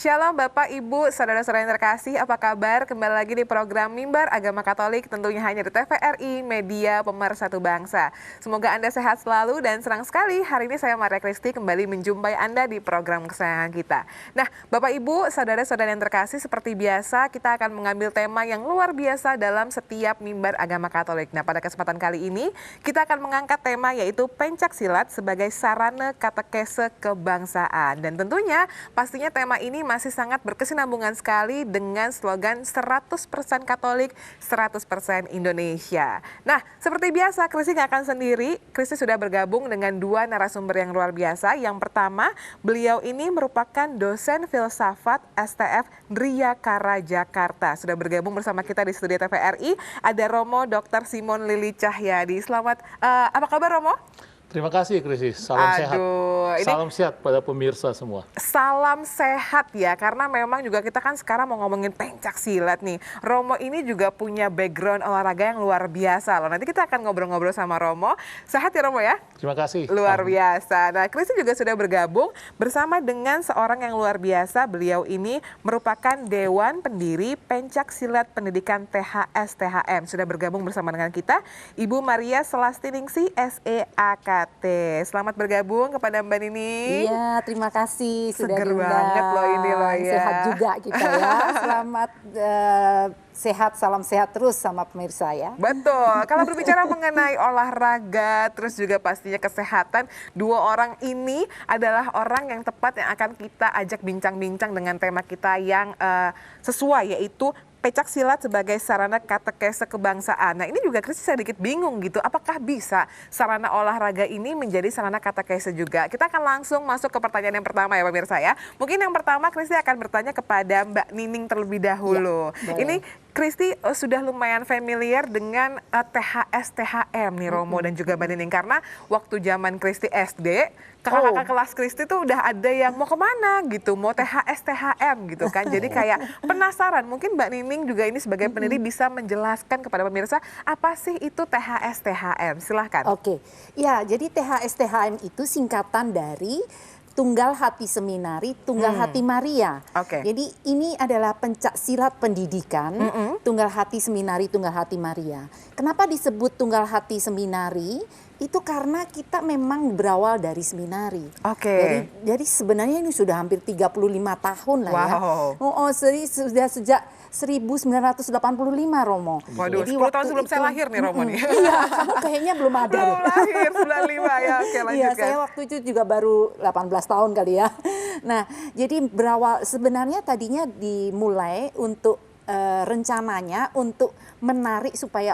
Shalom Bapak, Ibu, Saudara-saudara yang terkasih, apa kabar? Kembali lagi di program Mimbar Agama Katolik, tentunya hanya di TVRI, Media Pemersatu Bangsa. Semoga Anda sehat selalu dan senang sekali hari ini saya Maria Kristi kembali menjumpai Anda di program kesayangan kita. Nah, Bapak, Ibu, Saudara-saudara yang terkasih, seperti biasa kita akan mengambil tema yang luar biasa dalam setiap Mimbar Agama Katolik. Nah, pada kesempatan kali ini kita akan mengangkat tema yaitu pencaksilat sebagai sarana katekese kebangsaan. Dan tentunya pastinya tema ini masih sangat berkesinambungan sekali dengan slogan 100% Katolik, 100% Indonesia. Nah, seperti biasa Kristi nggak akan sendiri. Kristi sudah bergabung dengan dua narasumber yang luar biasa. Yang pertama, beliau ini merupakan dosen filsafat STF Driyakara Jakarta. Sudah bergabung bersama kita di studio TVRI. Ada Romo Dr. Simon Lili Cahyadi. Selamat, apa kabar Romo? Terima kasih Krisis, salam sehat. Salam sehat pada pemirsa semua. Salam sehat ya, karena memang juga kita kan sekarang mau ngomongin pencaksilat nih. Romo ini juga punya background olahraga yang luar biasa loh. Nanti kita akan ngobrol-ngobrol sama Romo. Sehat ya Romo ya? Terima kasih. Luar biasa. Nah, Kristi juga sudah bergabung bersama dengan seorang yang luar biasa. Beliau ini merupakan Dewan Pendiri Pencaksilat Pendidikan THS THM. Sudah bergabung bersama dengan kita, Ibu Maria Selastiningsih SEAKT. Selamat bergabung kepada Mbak Nini. Iya, terima kasih sudah Seger diundang. banget loh ini loh ya. Sehat juga kita ya. Selamat sehat, salam sehat terus sama pemirsa ya. Betul. Kalau berbicara mengenai olahraga, terus juga pastinya kesehatan, dua orang ini adalah orang yang tepat yang akan kita ajak bincang-bincang dengan tema kita yang sesuai, yaitu pencaksilat sebagai sarana katekese kebangsaan. Nah, ini juga Kristi sedikit bingung gitu, apakah bisa sarana olahraga ini menjadi sarana katekese juga? Kita akan langsung masuk ke pertanyaan yang pertama ya pemirsa ya. Mungkin yang pertama Kristi akan bertanya kepada Mbak Nining terlebih dahulu. Ya, ini Kristi sudah lumayan familiar dengan THS THM nih Romo dan juga Mbak Nining, karena waktu zaman Kristi SD, kakak-kakak kelas Kristi tuh udah ada yang mau kemana gitu, mau THS THM gitu kan. Jadi kayak penasaran, mungkin Mbak Nining juga ini sebagai pendiri bisa menjelaskan kepada pemirsa apa sih itu THS THM. Silahkan. Oke, ya jadi THS THM itu singkatan dari Tunggal Hati Seminari, Tunggal Hati Maria. Jadi ini adalah pencaksilat pendidikan, Tunggal Hati Seminari, Tunggal Hati Maria. Kenapa disebut Tunggal Hati Seminari? Itu karena kita memang berawal dari seminari. Jadi sebenarnya ini sudah hampir 35 tahun lah ya. Sudah sejak 1985 Romo. Waduh, jadi 10 tahun sebelum saya lahir nih Romo nih. Iya, kamu kayaknya belum ada. Belum lahir, 95 ya. Oke, lanjutkan. Iya, saya waktu itu juga baru 18 tahun kali ya. Nah, jadi berawal sebenarnya tadinya dimulai untuk rencananya untuk menarik supaya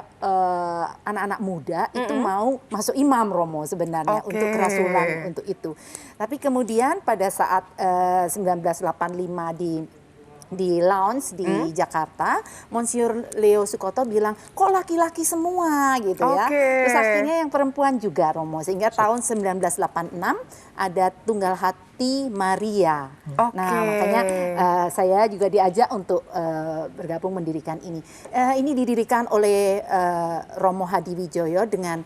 anak-anak muda itu mau masuk imam Romo sebenarnya untuk kerasulan untuk itu. Tapi kemudian pada saat 1985 di launch di Jakarta, Monsinyur Leo Sukoto bilang, kok laki-laki semua gitu ya. Terus akhirnya yang perempuan juga Romo, sehingga tahun 1986 ada Tunggal Hati Maria. Nah makanya saya juga diajak untuk bergabung mendirikan ini. Ini didirikan oleh Romo Hadiwijoyo dengan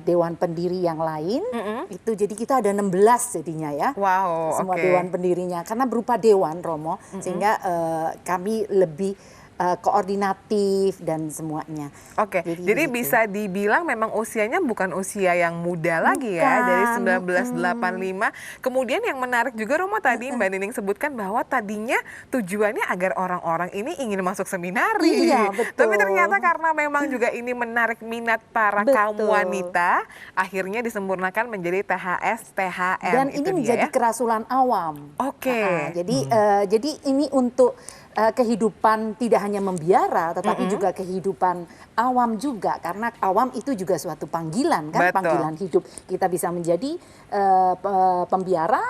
dewan pendiri yang lain. Itu jadi kita ada 16 jadinya ya. Semua dewan pendirinya karena berupa dewan Romo, sehingga kami lebih koordinatif dan semuanya. Jadi bisa dibilang memang usianya bukan usia yang muda lagi ya, dari 1985. Kemudian yang menarik juga Romo tadi Mbak Nining sebutkan bahwa tadinya tujuannya agar orang-orang ini ingin masuk seminari. Iya, betul. Tapi ternyata karena memang juga ini menarik minat para kaum wanita, akhirnya disempurnakan menjadi THS THM. Dan ini menjadi kerasulan awam. Jadi ini untuk kehidupan tidak hanya membiara, tetapi juga kehidupan awam juga, karena awam itu juga suatu panggilan kan, panggilan hidup. Kita bisa menjadi pembiara,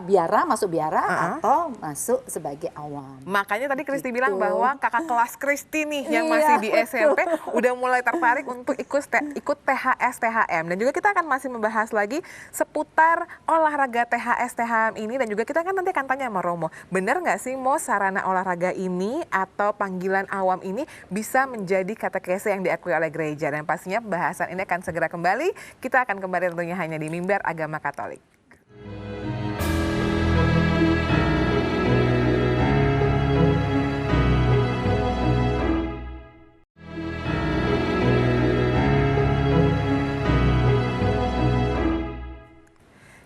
biara, masuk biara atau masuk sebagai awam. Makanya tadi Kristi bilang bahwa kakak kelas Kristi nih yang masih di SMP udah mulai tertarik untuk ikut THS THM, dan juga kita akan masih membahas lagi seputar olahraga THS THM ini, dan juga kita kan nanti akan tanya sama Romo, benar nggak sih mau sarana olahraga ini atau panggilan awam ini bisa menjadi katekese yang diakui oleh gereja, dan pastinya pembahasan ini akan segera kembali. Kita akan kembali tentunya hanya di Mimbar Agama Katolik.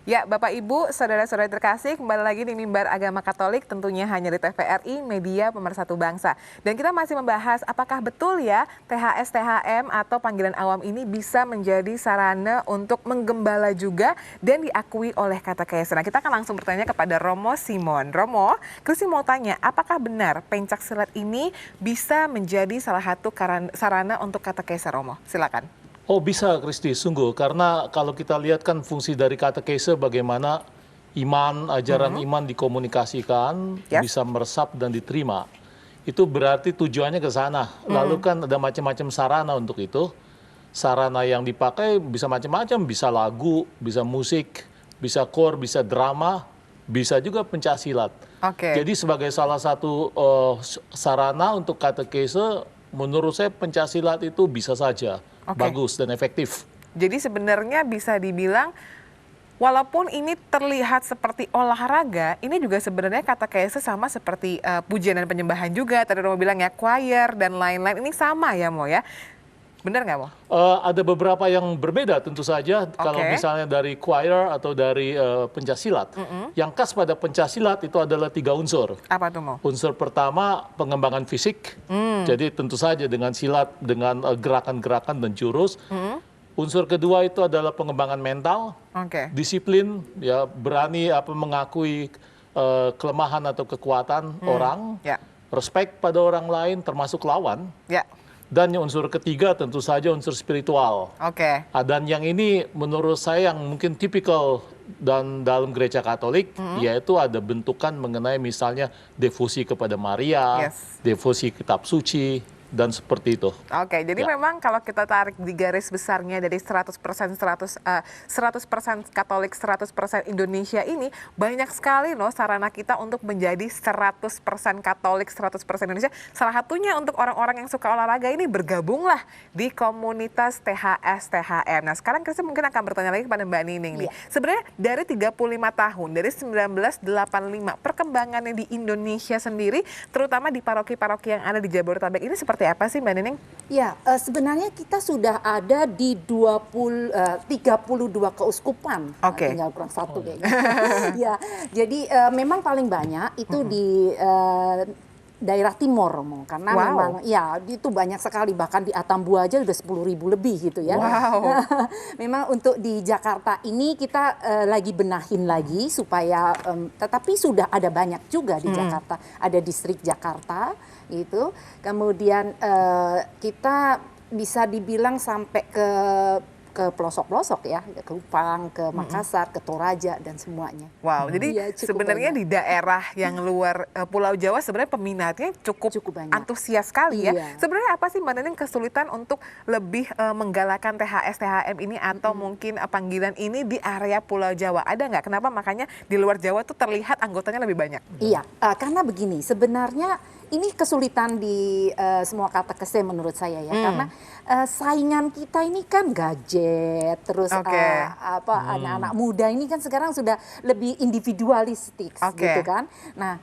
Ya, Bapak Ibu, saudara-saudara terkasih, kembali lagi di Mimbar Agama Katolik, tentunya hanya di TVRI, Media Pemersatu Bangsa. Dan kita masih membahas apakah betul ya THS, THM atau panggilan awam ini bisa menjadi sarana untuk menggembala juga dan diakui oleh katekese. Nah, kita akan langsung bertanya kepada Romo Simon. Romo, Kristi mau tanya, apakah benar pencak silat ini bisa menjadi salah satu sarana untuk katekese, Romo? Silakan. Oh bisa Kristi, sungguh. Karena kalau kita lihat kan fungsi dari katekese bagaimana iman, ajaran iman dikomunikasikan, bisa meresap dan diterima. Itu berarti tujuannya ke sana. Lalu kan ada macam-macam sarana untuk itu. Sarana yang dipakai bisa macam-macam, bisa lagu, bisa musik, bisa kor, bisa drama, bisa juga pencaksilat. Jadi sebagai salah satu sarana untuk katekese, menurut saya pencaksilat itu bisa saja. Bagus dan efektif. Jadi sebenarnya bisa dibilang walaupun ini terlihat seperti olahraga, ini juga sebenarnya katekese sama seperti pujian dan penyembahan juga. Tadi Romo bilang ya choir dan lain-lain, ini sama ya Mo ya? Benar nggak Mo? Ada beberapa yang berbeda tentu saja. Kalau misalnya dari choir atau dari pencaksilat. Yang khas pada pencaksilat itu adalah 3 unsur. Apa tuh Mo? Unsur pertama pengembangan fisik. Jadi tentu saja dengan silat, dengan gerakan-gerakan dan jurus. Unsur kedua itu adalah pengembangan mental. Disiplin, ya berani mengakui kelemahan atau kekuatan orang. Respect pada orang lain termasuk lawan. Dan yang unsur ketiga tentu saja unsur spiritual. Dan yang ini menurut saya yang mungkin tipikal dan dalam gereja Katolik, yaitu ada bentukan mengenai misalnya devosi kepada Maria, devosi kitab suci, dan seperti itu. Jadi memang kalau kita tarik di garis besarnya dari 100% Katolik, 100% Indonesia ini, banyak sekali loh sarana kita untuk menjadi 100% Katolik, 100% Indonesia. Salah satunya untuk orang-orang yang suka olahraga ini bergabunglah di komunitas THS, THM. Nah sekarang Kristi mungkin akan bertanya lagi kepada Mbak Nining nih. Sebenarnya dari 35 tahun, dari 1985, perkembangannya di Indonesia sendiri, terutama di paroki-paroki yang ada di Jabodetabek ini seperti apa sih Mbak Nining? Ya, sebenarnya kita sudah ada di 32 keuskupan. Tinggal kurang satu kayaknya. Ya, jadi memang paling banyak itu di daerah timur, karena memang ya itu banyak sekali, bahkan di Atambua aja udah 10.000 lebih gitu ya. Memang untuk di Jakarta ini kita lagi benahin lagi supaya tetapi sudah ada banyak juga di Jakarta, ada distrik Jakarta itu. Kemudian kita bisa dibilang sampai ke pelosok-pelosok ya, ke Kupang, ke Makassar, ke Toraja dan semuanya. Jadi sebenarnya di daerah yang luar Pulau Jawa sebenarnya peminatnya cukup banyak, antusias sekali ya. Sebenarnya apa sih Mbak Nining kesulitan untuk lebih menggalakkan THS, THM ini atau mungkin panggilan ini di area Pulau Jawa? Ada nggak? Kenapa makanya di luar Jawa tuh terlihat anggotanya lebih banyak? Iya, karena begini, sebenarnya ini kesulitan di semua katekese menurut saya ya, karena saingan kita ini kan gadget, terus anak-anak muda ini kan sekarang sudah lebih individualistik gitu kan. Nah,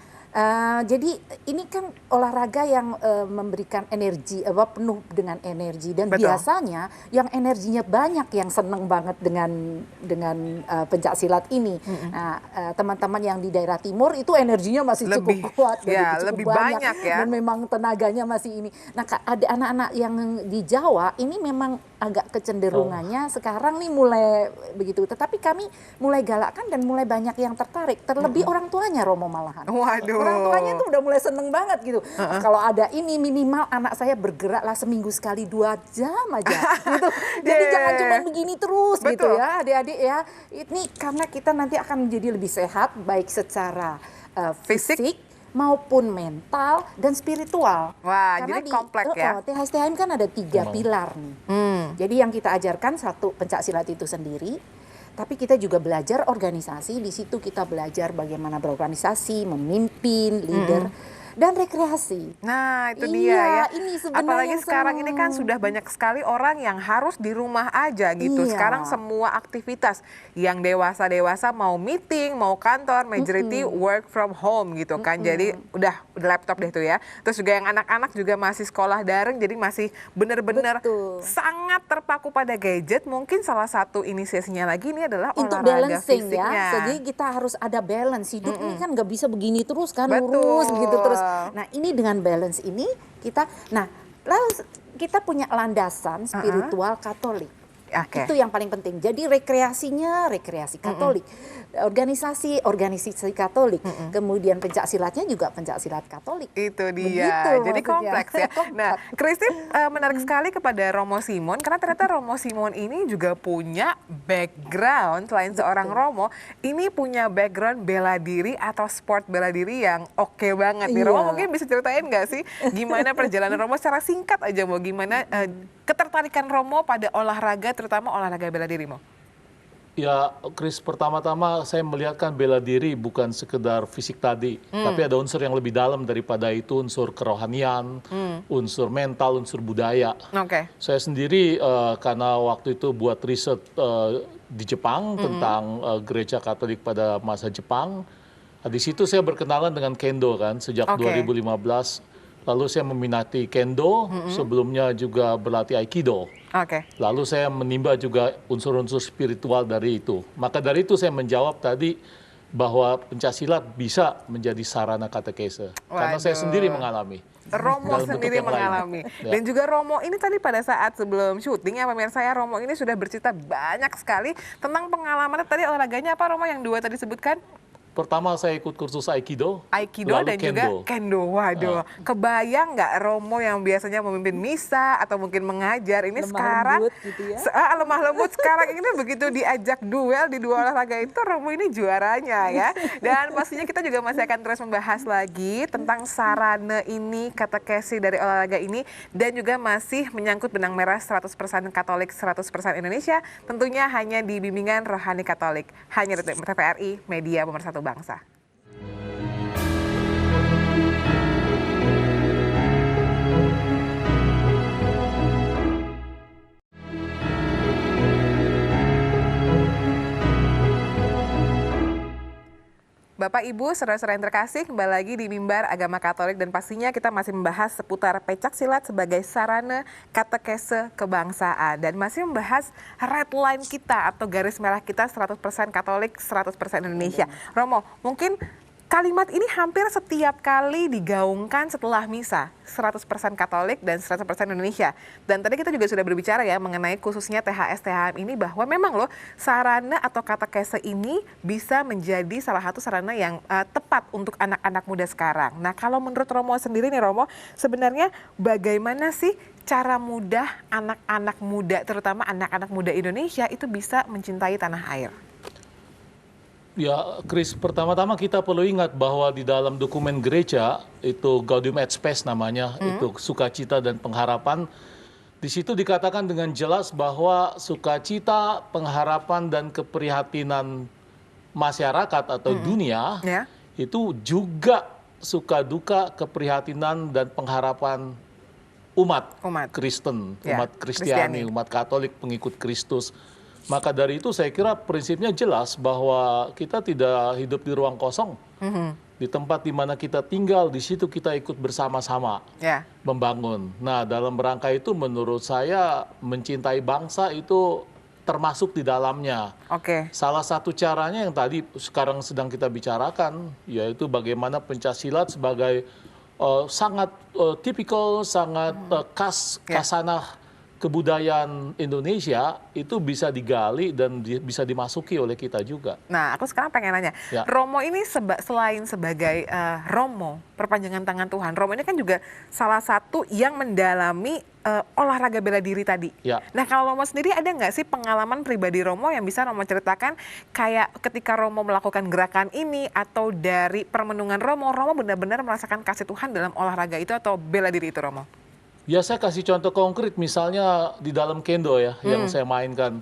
jadi ini kan olahraga yang memberikan energi, penuh dengan energi, dan biasanya yang energinya banyak yang seneng banget dengan pencaksilat ini. Nah, teman-teman yang di daerah timur itu energinya masih cukup kuat, lebih banyak ya, dan memang tenaganya masih ini. Nah, ada anak-anak yang di Jawa ini memang agak kecenderungannya sekarang nih mulai begitu. Tetapi kami mulai galakkan dan mulai banyak yang tertarik. Terlebih orang tuanya, Romo, malahan. Orang tuanya tuh udah mulai seneng banget gitu. Kalau ada ini minimal anak saya bergeraklah seminggu sekali 2 jam aja gitu. Jadi jangan cuma begini terus gitu ya adik-adik ya. Ini karena kita nanti akan menjadi lebih sehat baik secara fisik maupun mental dan spiritual. Karena jadi kompleks ya. THS-THM kan ada 3 pilar nih. Jadi yang kita ajarkan satu pencaksilat itu sendiri, tapi kita juga belajar organisasi. Di situ kita belajar bagaimana berorganisasi, memimpin, leader. Dan rekreasi. Nah itu dia ya. Apalagi sekarang ini kan sudah banyak sekali orang yang harus di rumah aja gitu. Sekarang semua aktivitas yang dewasa-dewasa mau meeting, mau kantor, majority work from home gitu kan. Jadi udah laptop deh tuh ya. Terus juga yang anak-anak juga masih sekolah daring, jadi masih benar-benar sangat sangat terpaku pada gadget, mungkin salah satu inisiasinya lagi ini adalah untuk olahraga balancing fisiknya. ya. Jadi kita harus ada balance. Hidup ini kan nggak bisa begini terus kan, lurus begitu terus. Nah ini dengan balance ini kita, nah lalu kita punya landasan spiritual Katolik. Itu yang paling penting. Jadi rekreasinya rekreasi Katolik, organisasi Katolik, kemudian pencak silatnya juga pencak silat Katolik. Itu dia. Begitu, jadi kompleks ya. Nah, Christine menarik sekali kepada Romo Simon karena ternyata Romo Simon ini juga punya background selain seorang Romo, ini punya background bela diri atau sport bela diri yang oke banget nih. Romo mungkin bisa ceritain nggak sih gimana perjalanan Romo secara singkat aja, mau gimana ketertarikan Romo pada olahraga, terutama olahraga bela diri, Mo? Ya, Chris, pertama-tama saya melihatkan bela diri bukan sekedar fisik tadi, tapi ada unsur yang lebih dalam daripada itu, unsur kerohanian, unsur mental, unsur budaya. Saya sendiri karena waktu itu buat riset di Jepang tentang gereja Katolik pada masa Jepang, di situ saya berkenalan dengan Kendo kan sejak 2015. Lalu saya meminati Kendo, sebelumnya juga berlatih Aikido. Lalu saya menimba juga unsur-unsur spiritual dari itu. Maka dari itu saya menjawab tadi bahwa pencaksilat bisa menjadi sarana katekese. Karena saya sendiri mengalami. Romo sendiri mengalami. Dan juga Romo ini tadi pada saat sebelum syuting ya pemirsa ya, Romo ini sudah bercerita banyak sekali tentang pengalamannya. Tadi olahraganya apa Romo yang 2 tadi sebutkan? Pertama saya ikut kursus Aikido dan juga Kendo. Waduh, kebayang nggak Romo yang biasanya memimpin misa atau mungkin mengajar, ini lemah sekarang lembut gitu ya? Lemah lembut sekarang ini begitu diajak duel di 2 olahraga itu, Romo ini juaranya ya. Dan pastinya kita juga masih akan terus membahas lagi tentang sarana ini, katekesi dari olahraga ini, dan juga masih menyangkut benang merah 100% Katolik, 100% Indonesia, tentunya hanya di bimbingan Rohani Katolik, hanya di TVRI, media pemersatu bangsa. Bapak, Ibu, saudara-saudara yang terkasih, kembali lagi di Mimbar Agama Katolik dan pastinya kita masih membahas seputar pencak silat sebagai sarana katekese kebangsaan dan masih membahas red line kita atau garis merah kita 100% Katolik, 100% Indonesia. Romo, mungkin kalimat ini hampir setiap kali digaungkan setelah misa, 100% Katolik dan 100% Indonesia. Dan tadi kita juga sudah berbicara ya mengenai khususnya THM ini bahwa memang loh sarana atau katekese ini bisa menjadi salah satu sarana yang tepat untuk anak-anak muda sekarang. Nah, kalau menurut Romo sendiri nih Romo, sebenarnya bagaimana sih cara mudah anak-anak muda, terutama anak-anak muda Indonesia itu bisa mencintai tanah air? Ya, Chris, pertama-tama kita perlu ingat bahwa di dalam dokumen gereja, itu Gaudium et Spes namanya, itu sukacita dan pengharapan. Di situ dikatakan dengan jelas bahwa sukacita, pengharapan, dan keprihatinan masyarakat atau dunia, itu juga suka duka, keprihatinan, dan pengharapan umat Kristen, umat Kristiani, umat Katolik, pengikut Kristus. Maka dari itu saya kira prinsipnya jelas bahwa kita tidak hidup di ruang kosong. Di tempat di mana kita tinggal, di situ kita ikut bersama-sama membangun. Nah, dalam rangka itu menurut saya mencintai bangsa itu termasuk di dalamnya. Salah satu caranya yang tadi sekarang sedang kita bicarakan, yaitu bagaimana pencaksilat sebagai sangat tipikal, sangat khas, kasanah kebudayaan Indonesia itu bisa digali dan bisa dimasuki oleh kita juga. Nah, aku sekarang pengen nanya, Romo ini selain sebagai Romo, perpanjangan tangan Tuhan, Romo ini kan juga salah satu yang mendalami olahraga bela diri tadi. Nah, kalau Romo sendiri ada nggak sih pengalaman pribadi Romo yang bisa Romo ceritakan kayak ketika Romo melakukan gerakan ini atau dari permenungan Romo benar-benar merasakan kasih Tuhan dalam olahraga itu atau bela diri itu, Romo? Ya, saya kasih contoh konkret, misalnya di dalam Kendo ya, yang saya mainkan.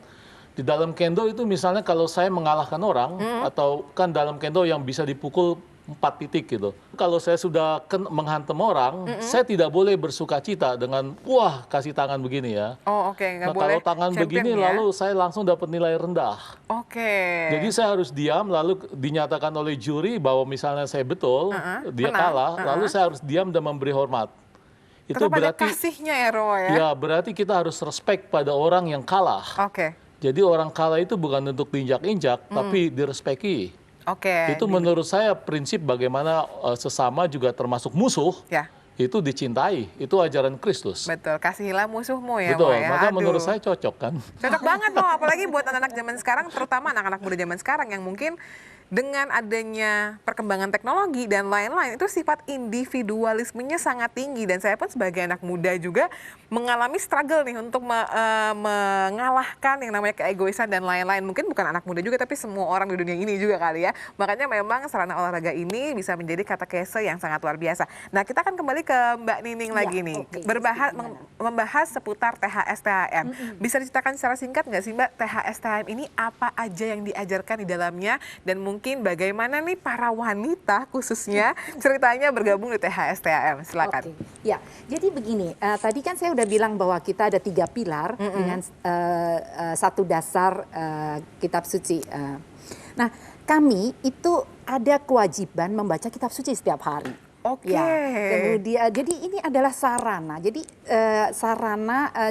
Di dalam Kendo itu misalnya kalau saya mengalahkan orang, atau kan dalam Kendo yang bisa dipukul 4 titik gitu. Kalau saya sudah menghantam orang, saya tidak boleh bersukacita dengan, wah kasih tangan begini ya. Nggak nah, boleh kalau tangan begini ya? Lalu saya langsung dapat nilai rendah. Jadi saya harus diam, lalu dinyatakan oleh juri bahwa misalnya saya betul, dia kalah, lalu saya harus diam dan memberi hormat. Itu berarti kasihnya ya Romo ya? Ya, berarti kita harus respect pada orang yang kalah. Jadi orang kalah itu bukan untuk diinjak-injak, tapi direspeki. Itu menurut saya prinsip bagaimana sesama juga termasuk musuh. Itu dicintai, itu ajaran Kristus. Betul, kasihilah musuhmu ya. Betul, maka menurut saya cocok kan. Cocok banget loh, apalagi buat anak-anak zaman sekarang, terutama anak-anak muda zaman sekarang yang mungkin dengan adanya perkembangan teknologi dan lain-lain, itu sifat individualismenya sangat tinggi. Dan saya pun sebagai anak muda juga mengalami struggle nih untuk mengalahkan yang namanya keegoisan dan lain-lain. Mungkin bukan anak muda juga, tapi semua orang di dunia ini juga kali ya. Makanya memang sarana olahraga ini bisa menjadi katekese yang sangat luar biasa. Nah, kita akan kembali ke Mbak Nining lagi nih, membahas seputar THS-THM. Bisa diceritakan secara singkat nggak sih Mbak, THS-THM ini apa aja yang diajarkan di dalamnya, dan mungkin bagaimana nih para wanita khususnya ceritanya bergabung di THS-THM? Silakan. Ya, jadi begini, tadi kan saya udah bilang bahwa kita ada 3 pilar dengan 1 dasar kitab suci. Nah, kami itu ada kewajiban membaca kitab suci setiap hari. Ya, kemudian jadi ini adalah sarana. Jadi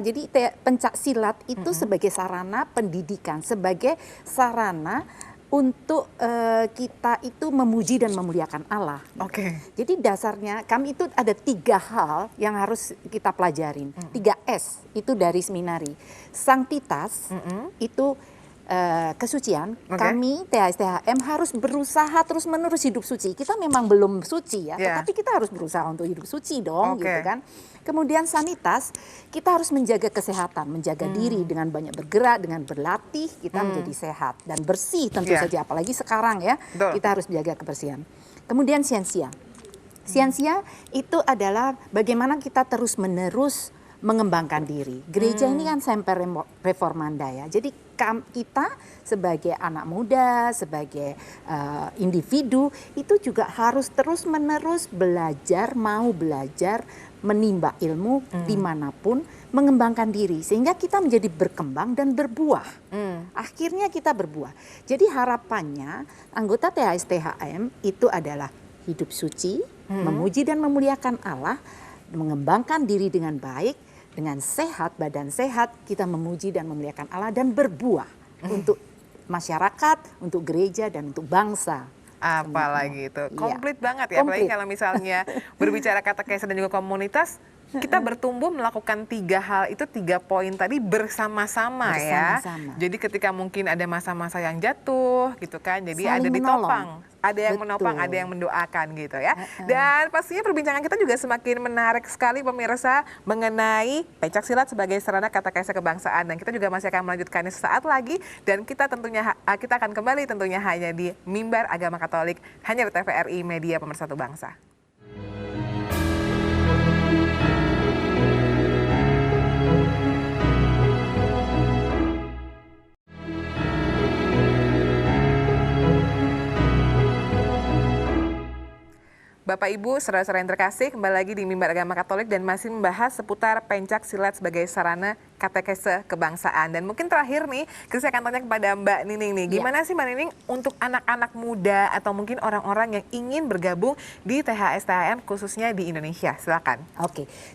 jadi pencak silat itu sebagai sarana pendidikan, sebagai sarana untuk kita itu memuji dan memuliakan Allah. Jadi dasarnya kami itu ada 3 hal yang harus kita pelajarin. 3S itu dari seminari. Sanctitas itu kesucian. Kami THS-THM harus berusaha terus-menerus hidup suci. Kita memang belum suci ya, tetapi kita harus berusaha untuk hidup suci dong, gitu kan. Kemudian sanitas, kita harus menjaga kesehatan, menjaga diri dengan banyak bergerak, dengan berlatih, kita menjadi sehat dan bersih tentu saja. Apalagi sekarang ya, kita harus menjaga kebersihan. Kemudian siensia. Siensia itu adalah bagaimana kita terus-menerus mengembangkan diri. Gereja ini kan semper reformanda ya. Jadi kita sebagai anak muda, sebagai individu itu juga harus terus-menerus belajar, mau belajar, menimba ilmu dimanapun, mengembangkan diri sehingga kita menjadi berkembang dan berbuah. Akhirnya kita berbuah. Jadi harapannya anggota THS-THM itu adalah hidup suci, memuji dan memuliakan Allah, mengembangkan diri dengan baik, dengan sehat, badan sehat, kita memuji dan memuliakan Allah dan berbuah untuk masyarakat, untuk gereja, dan untuk bangsa. Apalagi itu, komplit banget ya. Apalagi kalau misalnya berbicara katekese dan juga komunitas, kita bertumbuh melakukan 3 hal itu, 3 poin tadi bersama-sama ya. Jadi ketika mungkin ada masa-masa yang jatuh gitu kan, jadi ada ditopang. Ada yang menopang, ada yang mendoakan gitu ya. Dan pastinya perbincangan kita juga semakin menarik sekali pemirsa mengenai pencak silat sebagai sarana katekese kebangsaan. Dan kita juga masih akan melanjutkannya sesaat lagi. Dan kita tentunya kita akan kembali tentunya hanya di Mimbar Agama Katolik, hanya di TVRI Media Pemersatu Bangsa. Bapak Ibu, saudara-saudara yang terkasih, kembali lagi di Mimbar Agama Katolik dan masih membahas seputar pencak silat sebagai sarana katekese kebangsaan. Dan mungkin terakhir nih, saya akan tanya kepada Mbak Nining nih, gimana sih Mbak Nining untuk anak-anak muda atau mungkin orang-orang yang ingin bergabung di THS-THM khususnya di Indonesia? Silakan.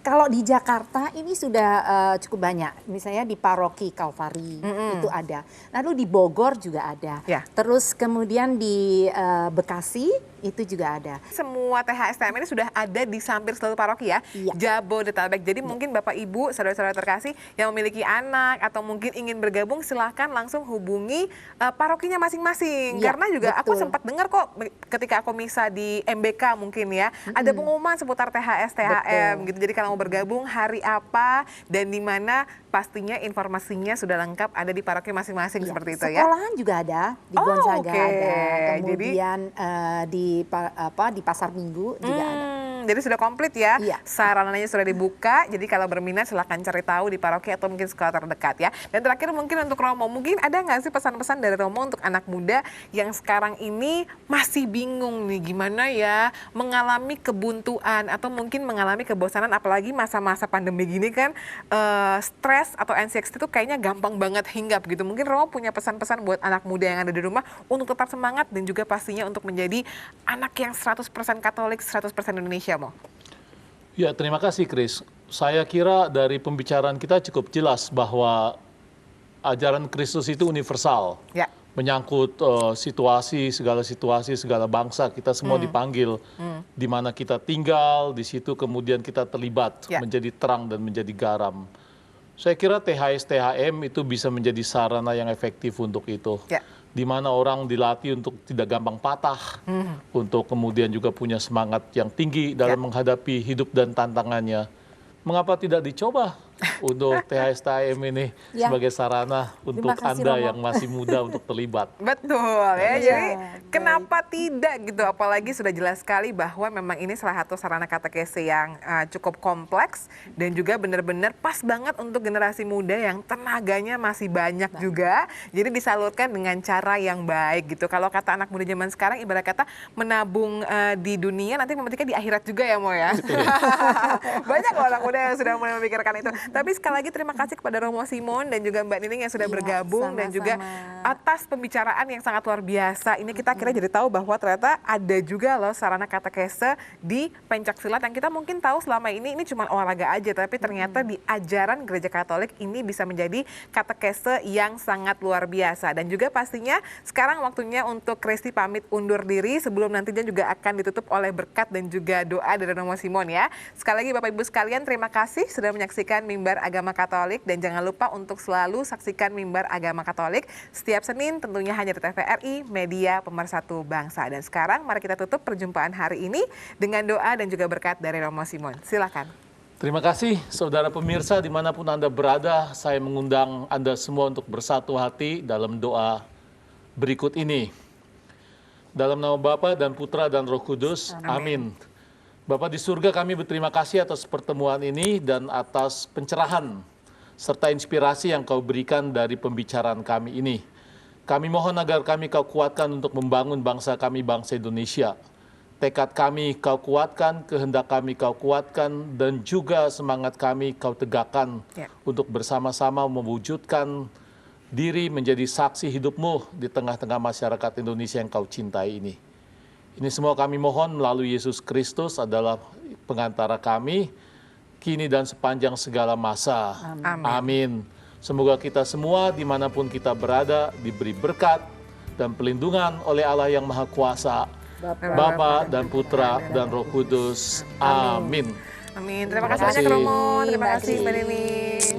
Kalau di Jakarta ini sudah cukup banyak, misalnya di Paroki Kalvari itu ada, lalu di Bogor juga ada, terus kemudian di Bekasi itu juga ada. Semua THS-THM ini sudah ada di hampir seluruh paroki ya, Jabodetabek. Jadi mungkin Bapak Ibu, saudara-saudara terkasih yang memiliki anak atau mungkin ingin bergabung, silahkan langsung hubungi parokinya masing-masing. Karena juga aku sempat dengar kok ketika aku misa di MBK mungkin ya, ada pengumuman seputar THS-THM gitu. Jadi kalau mau bergabung hari apa dan di mana, pastinya informasinya sudah lengkap ada di paroki masing-masing seperti itu ya. Sekolahan juga ada, di Gonzaga ada, kemudian di Pasar Minggu juga ada. Jadi sudah komplit ya, sarananya sudah dibuka. Jadi kalau berminat silahkan cari tahu di paroki atau mungkin sekolah terdekat ya. Dan terakhir mungkin untuk Romo, mungkin ada nggak sih pesan-pesan dari Romo untuk anak muda yang sekarang ini masih bingung nih gimana ya mengalami kebuntuan atau mungkin mengalami kebosanan, apalagi masa-masa pandemi gini kan, stres atau anxiety itu kayaknya gampang banget hinggap gitu. Mungkin Romo punya pesan-pesan buat anak muda yang ada di rumah untuk tetap semangat dan juga pastinya untuk menjadi anak yang 100% Katolik, 100% Indonesia. Ya, terima kasih Chris. Saya kira dari pembicaraan kita cukup jelas bahwa ajaran Kristus itu universal. Ya. Menyangkut situasi, segala bangsa, kita semua dipanggil. Di mana kita tinggal, di situ kemudian kita terlibat menjadi terang dan menjadi garam. Saya kira THS-THM itu bisa menjadi sarana yang efektif untuk itu. Ya. Di mana orang dilatih untuk tidak gampang patah, untuk kemudian juga punya semangat yang tinggi dalam menghadapi hidup dan tantangannya. Mengapa tidak dicoba untuk THS-THM ini sebagai sarana untuk Anda yang masih muda untuk terlibat? Betul ya, jadi kenapa tidak gitu, apalagi sudah jelas sekali bahwa memang ini salah satu sarana katekese yang cukup kompleks dan juga benar-benar pas banget untuk generasi muda yang tenaganya masih banyak juga, jadi disalurkan dengan cara yang baik gitu. Kalau kata anak muda zaman sekarang ibarat kata menabung di dunia nanti memetiknya di akhirat juga ya Mo ya. Banyak loh anak muda yang sudah mulai memikirkan itu. Tapi sekali lagi terima kasih kepada Romo Simon dan juga Mbak Nining yang sudah bergabung dan juga atas pembicaraan yang sangat luar biasa. Ini kita akhirnya jadi tahu bahwa ternyata ada juga loh sarana katekese di pencaksilat yang kita mungkin tahu selama ini cuma olahraga aja, tapi ternyata di ajaran Gereja Katolik ini bisa menjadi katekese yang sangat luar biasa. Dan juga pastinya sekarang waktunya untuk Kristi pamit undur diri sebelum nantinya juga akan ditutup oleh berkat dan juga doa dari Romo Simon ya. Sekali lagi Bapak Ibu sekalian, terima kasih sudah menyaksikan Mimbar Agama Katolik dan jangan lupa untuk selalu saksikan Mimbar Agama Katolik setiap Senin tentunya hanya di TVRI, media pemersatu bangsa. Dan sekarang mari kita tutup perjumpaan hari ini dengan doa dan juga berkat dari Romo Simon. Silakan. Terima kasih saudara pemirsa dimanapun Anda berada, saya mengundang Anda semua untuk bersatu hati dalam doa berikut ini. Dalam nama Bapa dan Putra dan Roh Kudus, amin. Bapa di surga, kami berterima kasih atas pertemuan ini dan atas pencerahan serta inspirasi yang Kau berikan dari pembicaraan kami ini. Kami mohon agar kami Kau kuatkan untuk membangun bangsa kami, bangsa Indonesia. Tekad kami Kau kuatkan, kehendak kami Kau kuatkan, dan juga semangat kami Kau tegakkan untuk bersama-sama mewujudkan diri menjadi saksi hidup-Mu di tengah-tengah masyarakat Indonesia yang Kau cintai ini. Ini semua kami mohon melalui Yesus Kristus adalah pengantara kami, kini dan sepanjang segala masa. Amin. Semoga kita semua dimanapun kita berada diberi berkat dan pelindungan oleh Allah yang Maha Kuasa, Bapa dan Putra dan Roh Kudus. Amin. Amin. Terima kasih banyak Romo. Terima kasih Mbak Nining.